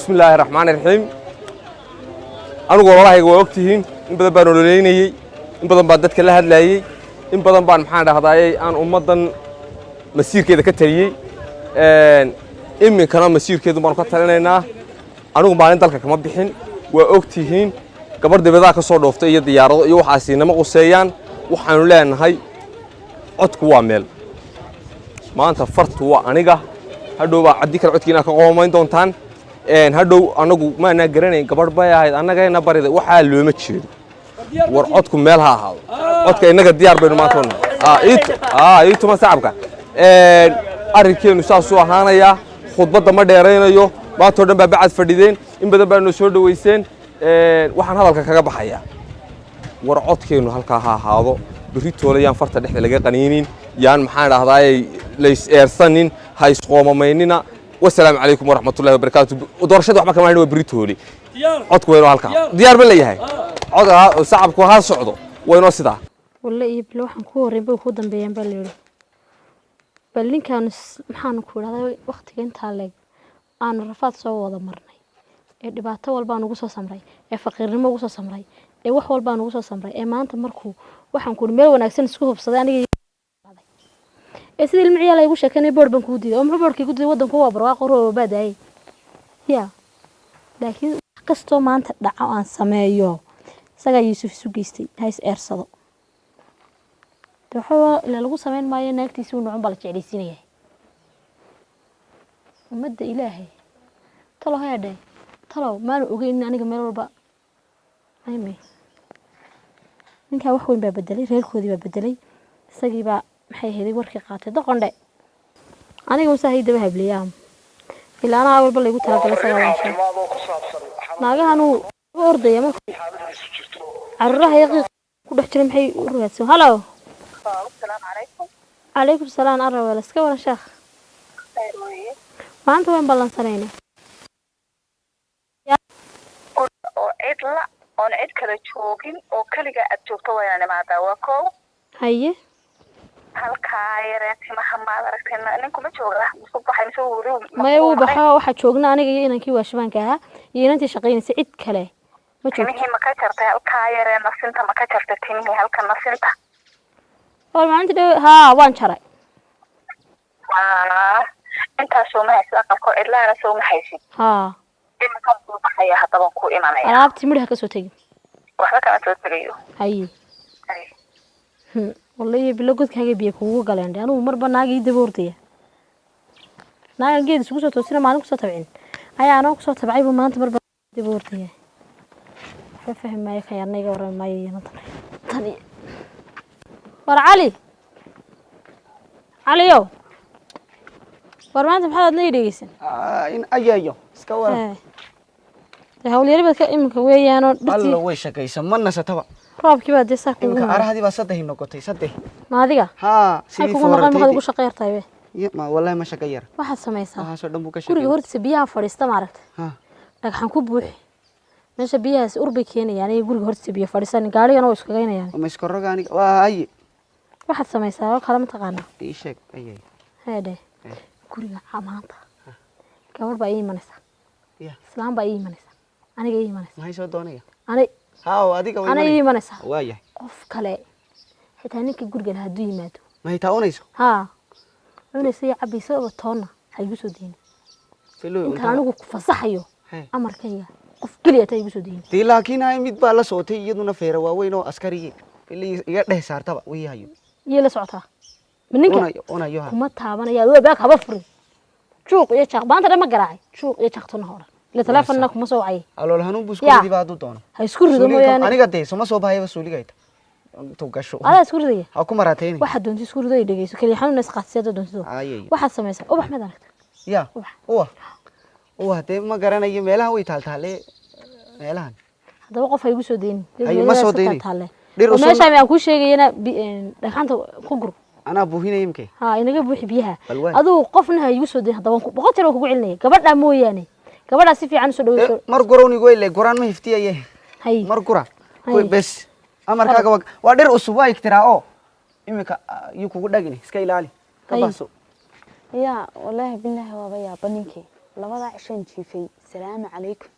بسم الله الرحمن الرحيم أنا والله هي وقتهين إن بدن بانوليني إن بدن بعدت كلها هدلاي إن بدن بان محمد هداي أنا أمضن مسير كذا كتير إمي كان مسير كذا ما نقطعنا أنا بعدين تلك كم بحين وقتهين كبر دبدا كسر دفتة يديار يوحاسين ما قصيان وحنولان هاي عدك وامل ما أنت فرت هو أنيقة هادو بعديك العدكينا كقومين دونتان هادو أنا ما نقرني كبر بيا هاي أنا جاي نبرد وحال متشيد ورعدكم مالها هذا عدك إنك الديار بينو ما تون إيتو ما صعبك أريكين نساسو هانا يا خطبة ما ديرين يو ما تودن بعد فردين إن بدأ بنسود ويسين وحن هذا الكعكة بحياة ورعدكين هالكها هذا بريتولي يان فرت نحن لقى قنينين يان محل هذا ليس إرسانين هاي سقوم ميننا والسلام عليكم ورحمة الله وبركاته ودور شد وحنا كمان هو بريتولي عدكوا وينو هالكها ديار بالله هاي عد صعبكوا هذا صعدوا وينو سدا والله يبلو حنكور يبلو خدام بيان بالليل بلين كان محن كور هذا وقت كنت هالك أنا رفعت صوّا هذا مرني دبعت والبان وقصة سمراء فقير ما وقصة سمراء wax walba aan ugu soo samray maanta markuu waxaan ku meel wanaagsan isku hubsaday aniga sidii ilmihiisa la igu sheekanay board ban ku diiday oo muxuu boardkii ku diiday wadanku waa barwaaqo oo baadaay laakiin kasto maanta dhaco aan sameeyo isaga Yuusuf isu geystay hays eersado wuxuu ila lagu sameyn maayo naagtiisa uu nucun bal jeclaysiinayay umada ilaahay talo hayday talo maan ogeyn aniga meel walba ayme ninka wax weyn baa bedelay reerkoodii baa bedelay isagii baa maxay heeday warkii qaatay doqondhe aniga uu saahay daba habliyam ilaa ana walba lagu talagalay sagaashan naagahan uu ordaya markuu carruuraha yaqiiq ku dhex jiray maxay u raadsan halo السلام عليكم عليكم السلام أروى لسك ولا شيخ ما أنت وين بلنسانين عيد لا أنا عيد كذا شوقين أو كلجة أتوقع وين ما دواكو هاي halkaayareen maxamed aragtayna inanku ma jooga subax ay soo wariyo ma uu baxaa waxa joogna aniga iyo inankii waashmaanka ah iyo inantii shaqeynaysa cid kale ma joogto timihii ma ka jartay halkaayareen nasinta ma ka jartay timihii halka nasinta oo maalinta ha waan jaray inta soo ma haysid aqalko cidlaana soo ma haysid ha imika soo baxaya hadaba ku imanaya alaabtii midha ka soo tagi waxba kama soo tagayo hay والله بلغت كاغي بيه كوغو غالين انو مربا ناغي دبورتيا ناغا geed isku soo toosina maalin ku soo tabcin ayaa anoo ku soo tabcay maanta marba dibورتيا fahmay khayarnayga waramay tani war ali aliyo war maanta maxaad la yidhigeysan in ayayo iska war hawl yari bad ka imka weeyaano alla way shaqaysan mana sataba roobkii baa deesaa ku imka arahadi baa saddex noqotay saddex ma adiga ha sidii foortay ugu shaqeyrtay ma wallahi ma shaqeeyar waxa sameeysaa waxa soo dhanbu ka shaqeeyay guriga hortiisa biyaha fadhiista ma aragtay ha dhagxan ku buuxi meesha biyahaas urbi keenayaan ay guriga hortiisa biyo fadhiisan gaarigana way isku gaynayaan ma iska rogaani waa ay waxa sameeysaa oo kala ma taqaana ii sheeg ayay heede guriga amaanta gabadh baa ii imanaysa islaam baa ii imanaysa aniga ii imanaysa maxay soo doonaya ها adiga way anay imanaysa waaya qof kale xitaa ninka guriga la haduu yimaado ma ay taawonayso ha cunaysa cabayso oo toona hay igu soo diin inta anigu ku fasaxayo amarkayga qof kaliya tay igu soo diin tii laakiin ay mid baa la sootay iyaduna feera waaweyn oo askari iga dhex saartaba way hayo iyo la socota minka onayo kuma taabanaya oo baak haba furin juuq iyo jaq baanta ma garaacay juuq iyo jaqtuna hore la telefoonna kuma soo wacay alool hanuu buskuudi baad u doono ha isku rido mooyaan aniga deey soo ma soo baahayba suuligayta to gasho ala isku riday ha ku maraatayni waxa doonti isku riday dhageyso kaliya xanuun is qaadsiyo doonto waxa sameeyay ubax mid aragta ya uwa de ma garanayo meelaha way taaltaale meelahan hadaba qof ay igu soo deeyeen ma soo deeyeen dhir usoo meesha aan ku sheegayna dhaqanta ku gur ana buuhinay imkay ha inaga buuxi biyaha aduu qofna ha igu soo deeyeen hadaba ku boqol tiro kugu cilinay gabadha mooyaane gabadha si fiican soo dhaweeyso mar gorowni goyle goraan ma hiftiyaye hay mar gura koy bes amarkaaga waa dhir usub waa iktiraa oo imika yu kugu dhagini iska ilaali ka baaso ya wallahi billahi waa baya baninki labada cishan jiifay salaamu calaykum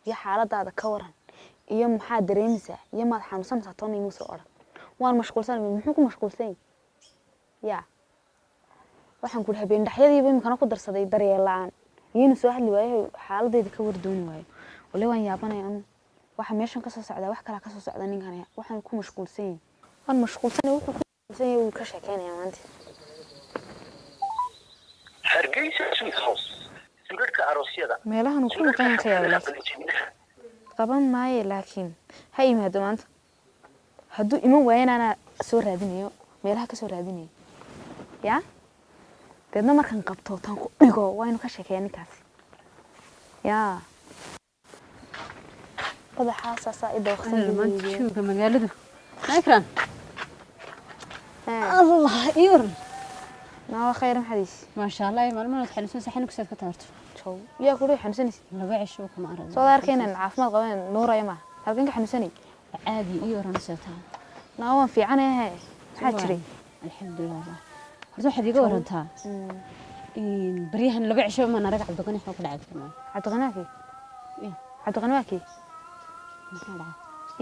iyo xaaladaada ka waran iyo maxaa dareemaysaa iyo maad xanuunsanaysaa toona imu soo odhan waan mashquulsan muxuu ku mashquulsan yaa waxaan ku habeen dhaxyadiiba imikana ku darsaday daryeel la'aan iyana soo hadli waayo xaaladeyda ka wardooni waayo wali waan yaabanaya anu waxa meeshan ka soo socda wax kala ka soo socda ninkan waxaan ku mashquulsan waan mashquulsan wuxuu ku mashquulsan yahay ka sheekeynaya maanta hargeysa sweet house sawirka aroosyada meelahan uu ku maqan yahay qaban maayo laakiin ha yimaado maanta hadduu iman waayana ana soo raadinayo meelaha ka soo raadinayo yaa deedna markaan qabto taan ku dhigo waa inuu ka sheekeeya ninkaasi yaa madaxaasaa i dawaqsan magaaladu makran allah iyor noo khayr maxadiis ما شاء الله maalmahan waxaan soo saxan ku saad ka taarto jow yaa ku xanuunsanaysa laba cisho kuma arag soo daarkeen caafimaad qabeen nuuraya ma halkan ka xanuunsanay caadi iyo ran saataan noo fiican ah waxa jiray alxamdulillah waxaad iga warantaa baryahan laba cisho ma arag cabdaqani xoo ku dhacay cabdaqanaaki cabdaqanaaki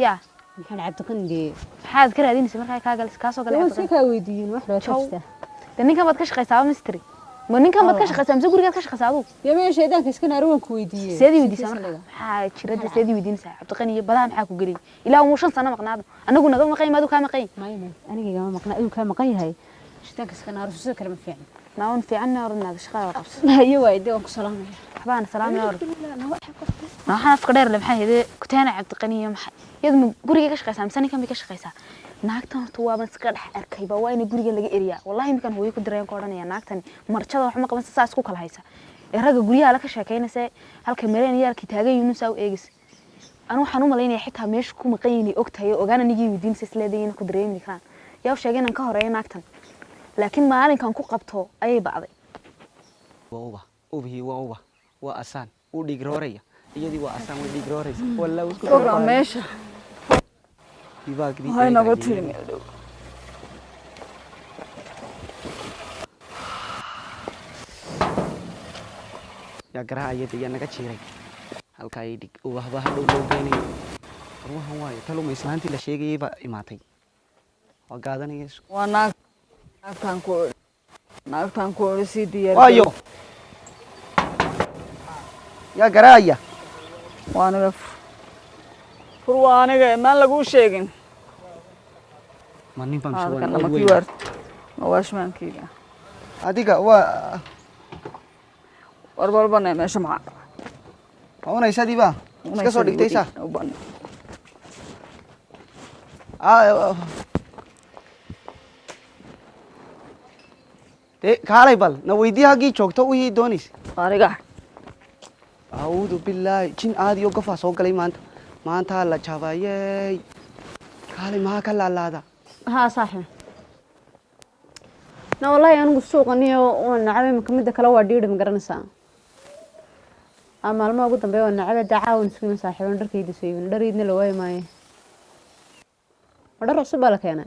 ya maxaa cabdaqani maxaad ka raadinaysaa markaa ka soo galay cabdaqani ka weydiin wax loo taagtaa ninkan baad ka shaqaysaa mystery ma ninkan baad ka shaqaysaa mise gurigaad ka shaqaysaa adigu yama sheedaanka iska naarwan ku weydiiyay seedii weydiisaa marka maxaa jirada seedii weydiinaysaa cabdiqani iyo badaha maxaa ku geliyay ilaa uu 5 sano maqnaado anagu naga maqay maadu ka maqay aniga ma maqnaa uu ka maqan yahay sheedaanka iska naaru soo kale ma fiican naawun fiican naarnaad shaqada qabs iyo waayde waan ku salaamay waxbaan salaamay waxaan afka dheer le maxay hede ku taana cabdiqani iyo maxay iyadu guriga ka shaqaysaa mise ninkan bay ka shaqaysaa naagtan horta waa ban iska dhex arkayba waa in guriga laga eriyaa wallahi midkan hooyo ku direen ka odhanaya naagtan marjada wax ma qaban saas ku kala haysa ee raga guriyaha la ka sheekeynaysa halka meeleen yarkii taagan yihiin saa u eegis anu waxaan u maleynaya xitaa meesha ku maqan yihiin ogtahay ogaana nigi weydiinaysa isleedayn ku dareemi karaan yaa u sheegeen ka horeeyo naagtan laakiin maalinkan ku qabto ayay bacday waa asaan u dhigrooraya iyadii waa asaan way dhigrooraysa wallahi isku program meesha hay naga tirin ya garaha iyada ya naga jiray halka ay dhig oo waxba hadhow loo geenay ruuhan waayo taluma islaantii la sheegayay ba imaatay waa gaadanayso waa naagtan ku si diyaar waayo ya garaya waana furwaaniga ma lagu sheegin ma nin baan soo kana ma kiwar ma washmankiga adiga waa warbalbana meesha ma ona isadiiba iska soo dhigtaysa kaalay bal na weydii haggii joogto wixii doonaysa aniga acuudu billaahi jin aadiyo gofaa soo galay maanta la jabayey kaalay maxaa ka laalaada ها صاحب نا والله أنا قصوق إني ونعبي مكمدة كلا وادير مقرنسا أما ما قلت بيه ونعبي دعاون سوي صاحب ندرك يدسوي ندر يدنا لواي ماي ندر عصب بالك أنا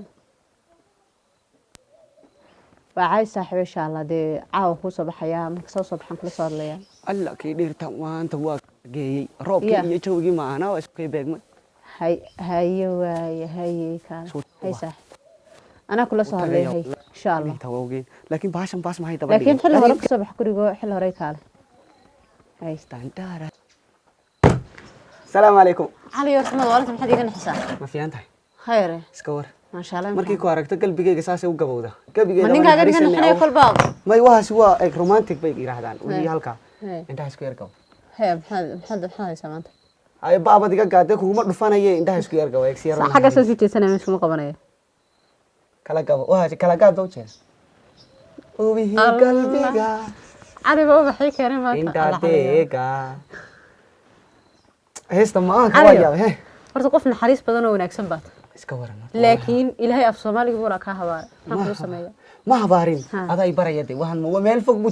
وعايز صاحب إن شاء الله دي عاو هو صباح يا مكسو صباح كل صار لي الله كيدير وانت واق جاي روب كي يجوجي معنا واسكي بيجمن هاي كان هاي صح أنا كل صار لي هاي إن شاء الله توجين لكن باشم باش ما هي تبغى لكن حلو هرب صباح كوريجو حلو هري كاله هاي استنتارة السلام عليكم علي ورحمة الله وبركاته حد يقول حساب ما في أنت خير سكور ما شاء الله مركي كوارك تقل بيجي قصاص وقبوده قبيجي من قاعد نحن نحن كل بعض ما يوها سوا رومانتيك بيجي راحدان ودي هالكا أنت هسكوير كم هي محمد سمعت هاي بابا ديك قاعد كم مرة دفنا يه أنت هسكوير كم إكسير حاجة سويتي سنة مش كم قبنا كلا كم كلا كم دوتشيس وبيه قلبي قا عارف بابا حكي كريم أنت تيجا هيستم ما كوايا هه horta qof naxariis badan oo wanaagsan baad iska waran laakiin ilaahay af Soomaaliga buu ka habaar maxaa sameeyaa ma habaarin adaa ay barayade waxan ma meel fog bu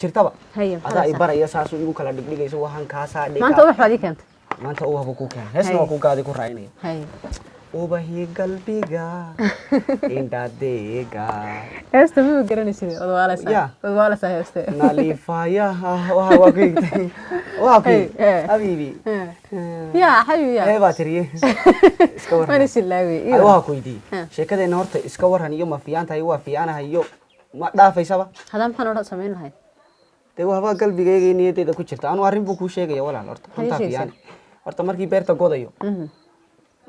jirtaba adaa ay baraya saas igu kala dhigdhigayso waxan ka saa dhigay maanta wax baad ii keentay maanta oo habo ku keen heesna ku gaadi ku raaynayo ubahi qalbiga indhadeega heesta ma garanaysid Ya. odwaalasa heeste nalifayaha waa ku igtay waa ku habiibi ya xayu ya baa tiriye iska waran mana silaawi waa ku idii sheekadeena horta iska waran iyo ma fiicantahay waa fiicanahay iyo ma dhaafaysaba hada maxaan odhan samayn lahayd dee waxba qalbigayga iyo niyadeeda ku jirta anu arrin buu kuu sheegaya walaal horta runtaa fiican horta markii beerta godayo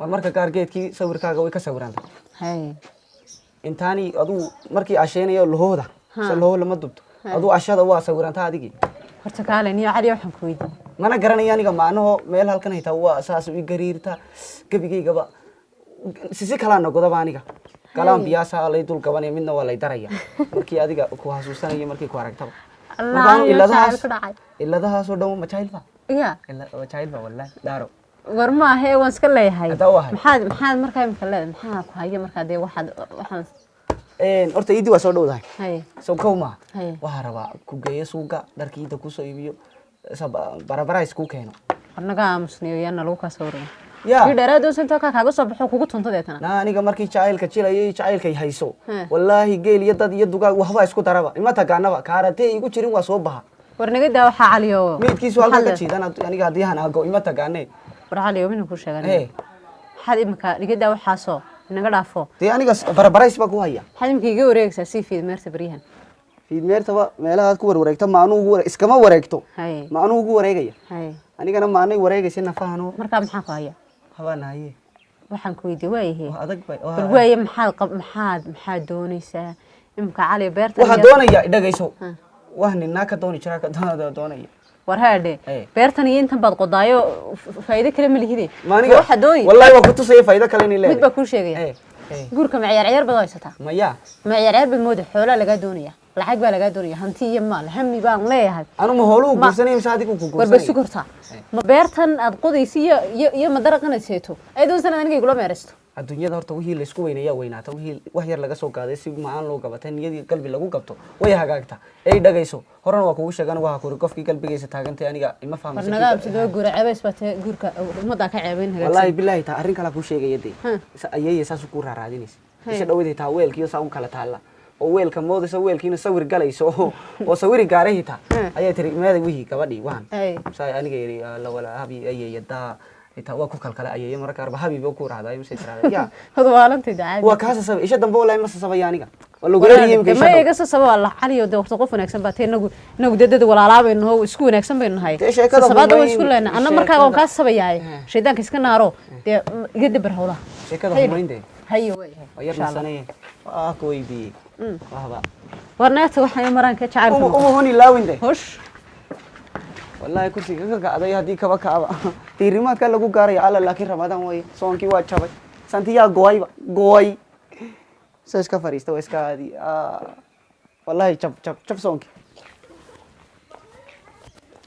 war marka qaar geedkii sawirkaaga way ka sawiranta hay intaani aduu markii asheenayo lahooda se lahoo lama dubto aduu ashada waa sawiranta adigii horta kaale niyo cali waxaan ku weydiin mana garanaya aniga maanaho meel halkan haytaa waa saas i gariirta gebigaygaba sisi kalaa noqdaba aniga galaan biyaasa lay dul gabanaya midna waa lay daraya markii adiga ku xasuusanaya markii ku aragtaba iladahaasoo dhan majailba ya majailba wallahi daaro war maahe waan iska leeyahay Hadaa waa hay. maxaad markaa imika leedahay maxaa ku haya markaa dee waxaan horta iidii waa soo dhowdahay hay sow kow maaha Haye. waxaa rabaa ku geeyo suuga dharkii iida kusoo iibiyo barabarays kuu keeno warnaga aamusniyo yaana lagu kaa sawiraya ya kii dheeraad oo inta kaaga soo baxo kugu tunta deetana na aniga markii jacaylka jilayay jacaylkay hayso He. wallaahi geel iyo dad iyo dugaag waxba isku daraba ima taqaanaba kaaratee igu jirin waa soo baxa warnaga daa waxaa caliyo meydkiisu halkan ka jiidan aniga haddii aan aago ima taqaanee war caliyo mina ku sheegan He. maxaad imika dhiga daa waxaasoo inaga dhaafo dee aniga barabarays baa ku haya maxaad imika iga wareegaysaa sii fiid meerta baryahan fiidmeertaba meelahaad ku warwareegto maanuu ugu iskama wareegto hay maanuu ugu wareegaya hay anigana maanay wareegaysa nafahano markaa maxaa ku haya habaanahaye waxaan ku weydiiyey waayahe waa adag bay bal waaye maxaad doonaysaa imika caliyo beerta waxaa doonaya dhagayso wax ninaa ka dooni jiraa ka doonaya war haadhe Hey. beertan iyo intan baad qodaayo faa'iido kale ma lihide maaniga waxa dooni wallahi waa ku tusaya faa'iido kale inay mid baa leedahay kuu sheegaya eh guurka maciyaar baad haysataa maya maciyaar baad mooda xoolaa lagaa doonaya lacag baa lagaa doonaya hanti iyo maal hami baan leeyahay anu ma hooluu guursanay mise adigu ku warba guursanay sukurtaa ma beertan aad qodaysa iyo madaraqan aad seeto ay doonsan aniga igula meeraysto adduunyada horta wixii la isku weynayaa weynaata wixii wax yar laga soo qaaday si macaan loo gabatay niyadii qalbi lagu qabto way hagaagta ay dhagayso horena waa kugu sheegan waxa kuri qofkii qalbigiisa taagantay aniga ima war nagaam fahmaysa sidoo guura ceebays baa tee guurka ummadda ka ceebayn wallahi hagaagsan billahi ta arrin kala ku sheegaya de ayay saas ku raaraadinaysa isha dhawada taa weelkiyo saa un kala taala oo weelka moodaysa weelkiina sawir galayso oo sawiri gaaray hita ayay tiri meeda wixii gabadhii waan ay saa aniga yiri la wala habi ayay daa ita waa ku kalkala ayay marka arba habiib ku raacday mise tiraada ya hodwaalantay dacaadi waa kaasa sabay isha dambe wallahi ma sabay aniga wala guriyay imka ma iga sabab Allah caliyo de waqti qof wanaagsan baa inagu dadada walaalaabayno isku wanaagsan baynu nahay Dee sheekada sabada humayn- way isku leena anna markaa waan ka sabayahay shaydaanka iska naaro de iga dabar hawlaha sheekada humaynde hayo way ayar nasanay waa ku weydiiyey wahba warnaata waxay maraan ka jacaylka uma honi laawinde hosh wallahi kursiga ka kacday haddii kaba kacaba diirimaadka lagu gaaraya alla laakiin ramadaan way soonkii waa jabay santiyaa gooy soo iska fariista waa iska aadi wallahi jab soonkii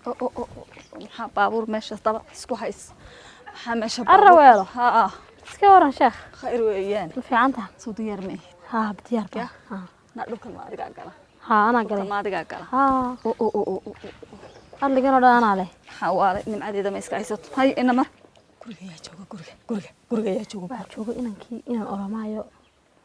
maxaa baabuur meesha daba isku hays maxaa meesha Arraweelo. haa iska waran sheekh khayr weeyaan ma fiican tahay soo diyaar ma ihid haa diyaar Ya. baa na dhulkan ma adigaa gala haa anaa dhulkan galay ma adigaa gala haa adligan oo dhan anaa leh maxaa waale nimcadeeda ma iska haysato hay ina mar guriga yaa jooga guriga yaa jooga baa jooga inaan oramaayo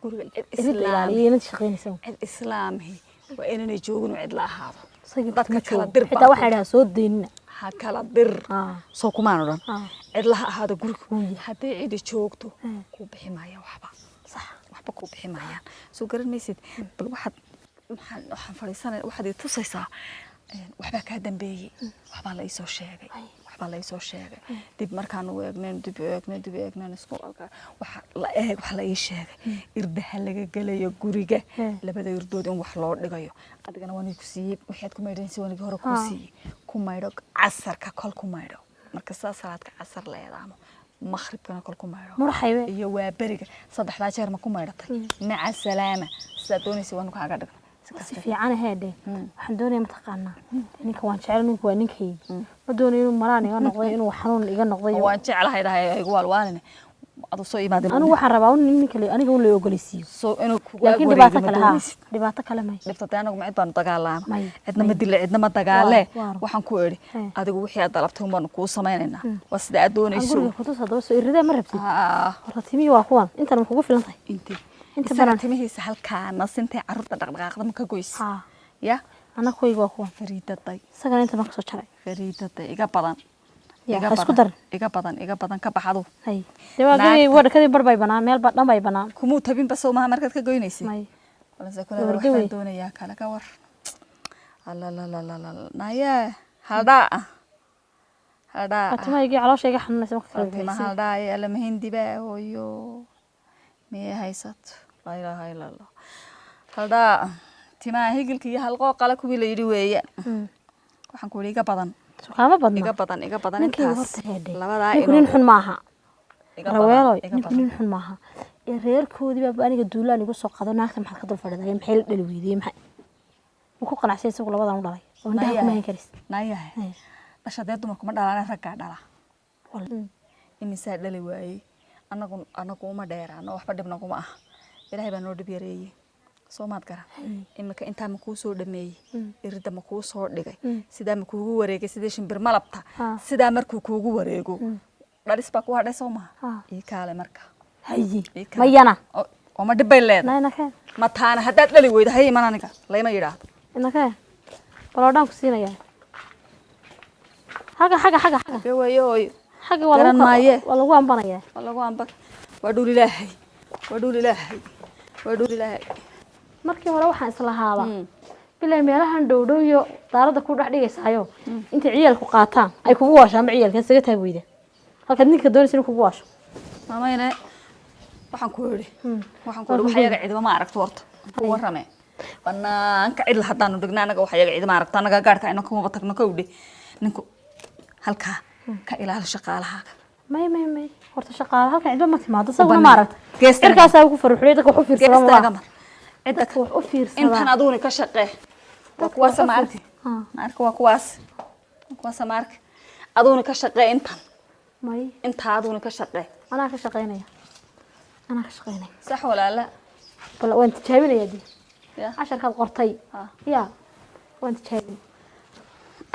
guriga cid irid la islaam ilaaliyo inad shaqaynaysa cid islaamhi waa inanay joogin oo cid la ahaado isagii dadka ma kala joogo. dir xitaa waxay dhahaa soo deynina ha kala dir haa soo kumaan odhan haa cid laha ahaado guriga hadday cidi joogto kuu bixi maayaan waxba sax waxba kuu bixi maayaan soo garan maysid bal waxaan fadhiisanay waxaad ii tusaysaa waxbaa kaa dambeeyey waxbaa la iisoo sheegay dib markaanu eegnayn isku waxa la ii sheegay irdaha laga gelayo guriga labada irdood in wax loo dhigayo adigana waan ku siiyey waxaad ku maydhanaysa waan hore ku siiyey ku maydho casarka kol ku maydho marka saa salaadka casar la eedaamo maghribkana kol ku maydho murxaybe iyo waa beriga saddexdaa jeer ma ku maydhatay maca salaama sidaad doonaysa waan kaaga dhigna si fiican heedhe waxaan doonaya mataqaanaa ninka waan jecel ninku waa ninkaygi ma doonayo inuu maraan iga noqday inuu xanuun iga noqday waan jeclahay dhahay igu waalwaalina adu soo imaadeen anigu waxaan rabaa in ninka aniga uu la ogoleysiiyo soo inuu kugu laakiin dhibaato kale ha dhibaato kale may dhibta anagu ma cid baan dagaalama cidna ma dile cidna ma dagaale waxaan ku eeri adigu wixii aad dalabtay un baan kuu sameynayna waa sida aad doonayso guriga ku tusada soo irida ma rabtid horta timi waa kuwan intan kugu filan tahay inta badan timihiisa halkaana sintay carruurta dhaqdhaqaaqda ma ka goys ya ana koyga waa kuwan fariidaday sagan inta ma ka soo jaray fariidaday iga badan iga badan ka baxado hay dewaagay wadakadii barbay banaan meel ba dhanbay banaan kumu tabin ba soo ma markad ka goynaysay wala sakuna waxaan doonayaa kala ka war la naya hada atmaygi calooshayga xanuunaysa marka kala ma hada ay la mahindi ba hooyo miyay haysato la ilaaha illa allah hada timaa higilkii halqoo qala kuwi la yiri weeyaan waxaan ku iga badan suqaama badna iga badan intaas labada nin xun maaha raweelo nin xun maaha reerkoodii baa aniga duulaan igu soo qado naagta maxaa ka dul fadhiday maxay la dhali weydiyay maxay ku qanacsan isagu labadan u dhalay oo inta ku mahan karis naayahay ashadee dumarku ma dhalaan ragga dhala imisa dhali waayay anagu uma dheeraano waxba dhibna kuma ah ilaahay baa noo dhib yareeyay soo maad gara imika inta ma ku soo dhameeyay irida ma ku soo dhigay sida ma kuugu wareegay sida shimbir malabta sida markuu kuugu wareego dharis baa ku hadhay soo ma ii kaale marka hayi mayana oo ma dhibay leedahay nayna ka ma taana hadaad dhali weydo hay iman aniga layma yiraahdo inaka balodhan ku siinaya haga weeyo haga wala lagu ambanaya waa dhul ilaahay markii hore waxaan isla haaba bilaa meelahan dhowdhow iyo daarada ku dhax dhigaysaayo inta ciyalku qaataan ay kugu waashaan ciyalka isaga taag weyda halka ninka doonaysa inuu kugu waasho mamayna waxaan ku yiri waxyaga ciidama ma aragto horta ku warame banaanka cid la hadaan dhigna anaga waxyaga ciidama aragto anaga gaarka ayna kuma tagno ka udhi ninku halka ka ilaal shaqaalahaaga may horta shaqaalaha halka ciidama ma timaado sababta ma aragto irkaas ay ku farxulay dadka wax u fiirsadaan dadka wax u fiirsadaan intan aduuna ka shaqee kuwa samaarki marka waa kuwa samaarki aduuna ka shaqee intan may inta aduuna ka shaqee أنا كشقينية صح ولا لا؟ ولا وأنت تجاوبني يا دي 10 كان قرطي يا وأنت تجاوبني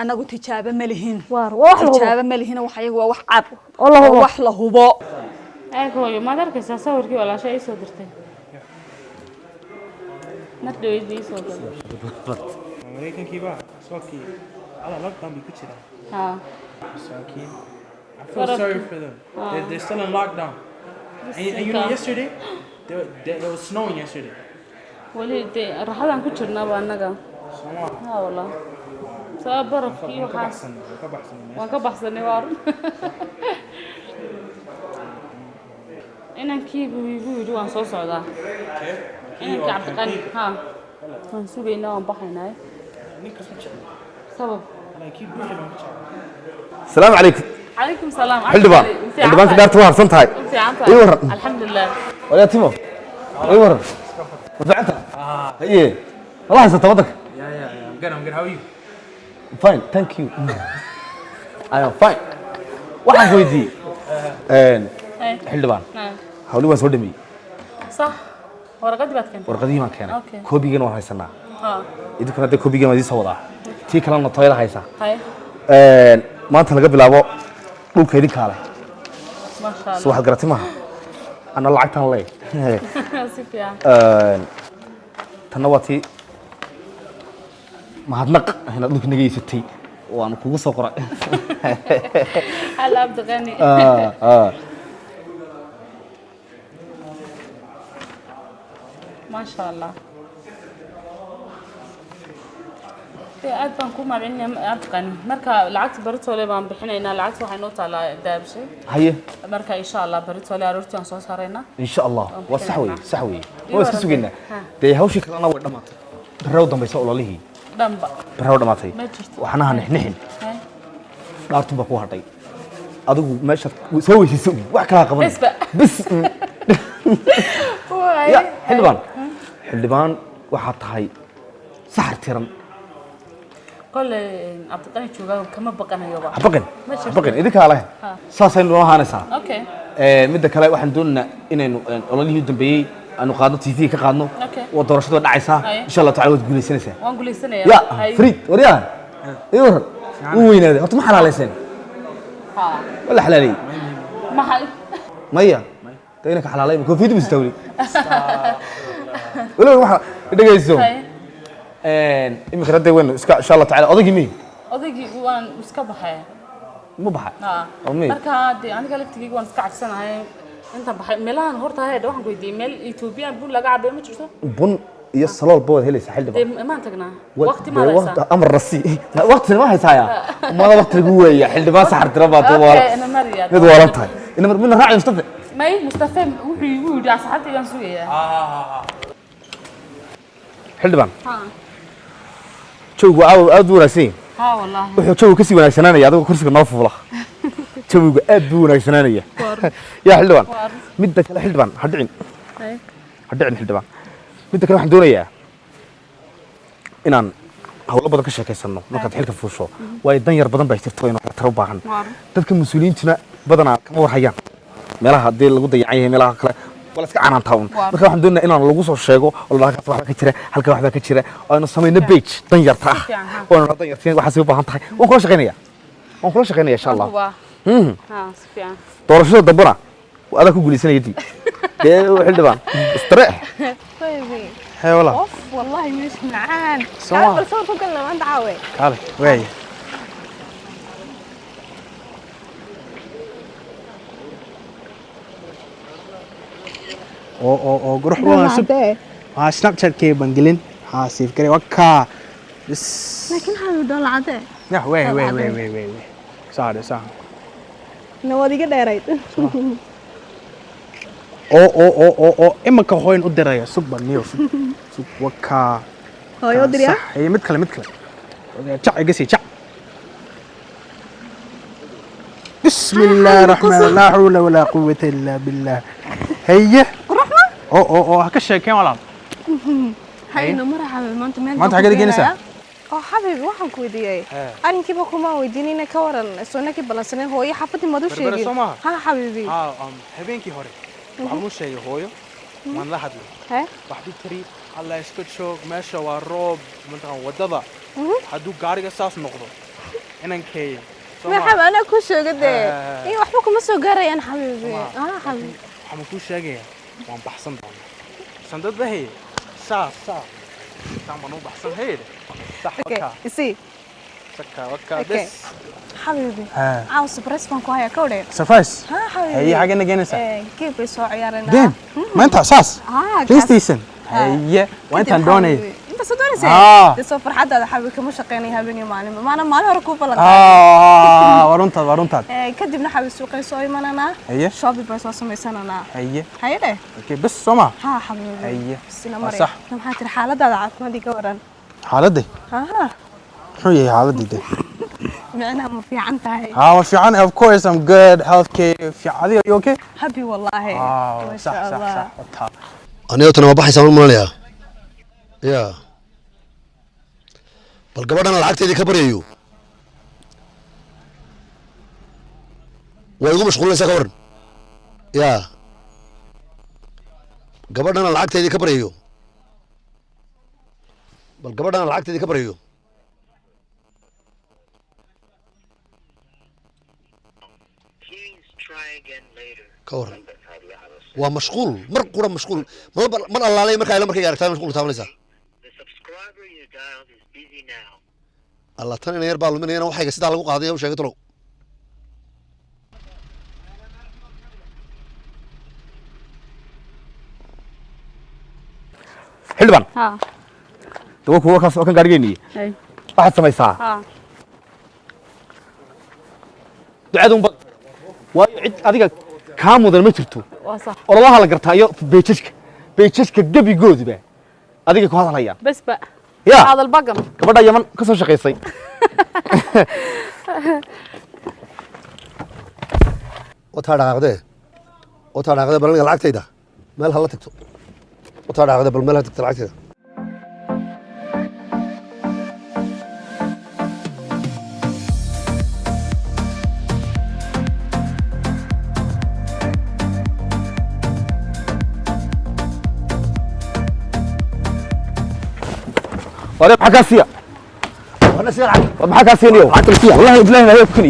أنا قلت تجاوب ملهين وواحد تجاوب ملهين وحي وواحد والله هو وحله هو أيوة ما درك أصور كي ولا شيء صدرتي نبدأ يدي صدر أمريكان كيبا سواكي على lockdown بيكتشرا سواكي I feel sorry for them. They're still in lockdown. And you know, yesterday, it was snowing yesterday. ولي راحة كتشرنا بانجا. ها والله. صابر في وحاس. وكبحسن نوار. إنك كيف بيجوا عن صوص هذا. إنك عبد الغني ها. منسوبين نوم بحنا. سبب. السلام عليكم. عليكم السلام. حلبان كدارت وهر سنتهاي. ايوه الحمد لله. ويا تيمو. ايوه. وفعتها. هي. والله ستودك. I'm good. How are you? Fine, thank you. I am fine. waxaan ku weydiiyey xildhibaan hawli waan soo dhameeyey صح warqadii baad keentay warqadii baan keenay koobigana waan haysanaa idinkuna hadda koobigana waa idin soo wadaa tii kalena tooyada haysaa maanta laga bilaabo dhulka idinkaa leh maasha Allah soo waxaad garatay maaha ana lacagtaan leey si fiican tanna waa tii mahadnaq inaad dhulka naga iibsatay waan kugu soo qoray هلا عبد الغني ما شاء الله aad baan ku macalinaya aad qani marka lacagta baritole baan bixinaynaa lacagta waxay noo taalaa daabshe haye marka insha Allah baritole aroortii aan soo saarayna insha Allah waa sax weey waa iska sugeynaa de hawshii kalena way dhamaatay baraw dambaysa ololihii dhanba baraw dhamaatay waxna nixin dhaartun baa ku hadhay adigu meesha soo weysiiso wax kala qaban bis ya xildhibaan waxa tahay saxar tiran كل عبد القني جوجا كما بقنا يوبا بقن إذا كله ساسين لو هانسا أوكي مدة كلا واحد دون إنه الله يهدم بيه أنه قادنا تيفي كقادنا ودراسته دعيسة إن شاء الله تعالى تقولي سنة وأقول سنة يا فريد وريان يور وين هذا أنت ما حلال سنة ولا حلالي ما حل مية تينك حلالي بكون فيديو مستوي ولا واحد ده جايزهم إمك رد وين إن شاء الله تعالى أضيق مين أضيق وان مسكبة حياة مو بحر أمي مركا دي عندك قلت تجيك وان سكع سنة هاي أنت بحر ميلان هورتا هاي دوحن قوي دي ميل إثيوبيا بقول لقى عبيه ما تشوفه بن يصلوا البود هلي سحل دي ما أنتقنا وقت ما ليس وقت أمر رسي وقت ما هي سايا ما وقت القوة يا حل ما سحر تربى طوال أنا مريا ندورتها إنما من الراعي مصطفى ما مصطفى وحي على صحتي كان سوية حل بان شو أدور سين والله وحو كسي وناكسنانيا يا أدو كرسي نوف والله شو أدو وناكسنانيا يا حلوان مدة كلا حلوان هدعين حلوان مدة كلا حدونيا إنان هؤلاء بدك الشيء كيسنو ما كنت حلك فوشو ويدن يربطن بيشترطوين وتروباهن تلك المسؤولين تنا بدنا كم ورحيان ملاها دي اللي قد يعيه ملاها كلا ولا سك عنان تاون marka waxaan doonaa inaan lagu soo sheego oo la ka jira halka wax ka jira oo aan sameeyno page dan yarta ah oo dan yarta waxa soo baahan tahay waan kula shaqeynaya insha Allah si fiican doorashada dambana aad ku guuleysanaydi dee xil dhibaan istreex hay wala والله مش معان تعال صور كلنا ما انت عاوي تعال واي oo qurux badan sub snapchat kee bangelin save kare waka bas laakiin hadu dol cade way saade nawadiga dheerayd oo imaka hooyn u diraya subba niyo sub waka hooyo diriya ay mid kale jac igasi jac بسم الله الرحمن لا حول ولا قوة إلا بالله هيا هكا الشيكين ولا هاي نمر حبيبي ما انت حاجة دي جنسة حبيبي waxaan ku weydiiyay arinkiiba kuma weydiinina ka waran soonaki balansaneen hooyo xafadii madu sheegay ha xabiibi habeenkii hore waxaan u sheegay hooyo waan la hadlay waxdu tiri alla isku joog meesha waa roob mantaan wadada haduu gaariga saas noqdo inankay maxaa ana ku sheegay ee waxba kuma soo gaarayaan xabiibi xabiibi waxaan ku sheegay waan baxsan doonaa sandad bahay saa taamanu baxsan heed okay isi saka waka bas حبيبي عاوز سبريس بانكو هيا كوري سفاس ها حبيبي هي حاجه نجينسا كيف يسوع عيارنا جيم ما انت اساس بلاي ستيشن هي وانت دوني انت صدقني دي سوبر حدا حبيبي كما شقيني هابني معلم ما انا ما له ركوب ولا ورنت كدبنا حبيبي سوقي سوي مننا هي شوبي بس وسميسننا هي ده اوكي بس سما ها حبيبي هي صح كم حاتر حالده عافمدي كورن حالدي ها هي حالدي دي معناها ما في عن تاعي في عن of course I'm good health care في عادي you okay happy والله ما شاء الله صح أنا أتنا ما بحث عن المالية يا بل قبل أنا العقد دي كبر يو ويقوم مشغول لسه كبر يا قبل أنا العقد دي كبر يو بل قبل أنا العقد دي كبر يو كورن ومشغول مرقورة مشغول مر الله عليه مركا إلى مركا يارك مشغول تامن لسه الله تاني نير بالو من هنا وحاجة سيد على وقع هذه وش هيقتلوا حلبان دوك هو كان قارجيني واحد سمي ساعة دعادهم بق وعد أديك كامو ذا المترتو والله هلا قرتها يو بيتشك قبي جود به أديك كهذا الأيام بس بقى يا هذا البقم كبرنا يمن كسر شقيصي وتارا عقده بلنا العقد ده مال هلا تكتب وتارا عقده بالمال تكتب العقد ده ولا بحكاسية وانا سير عليك بحكاسية اليوم والله بلاهنا هي بكني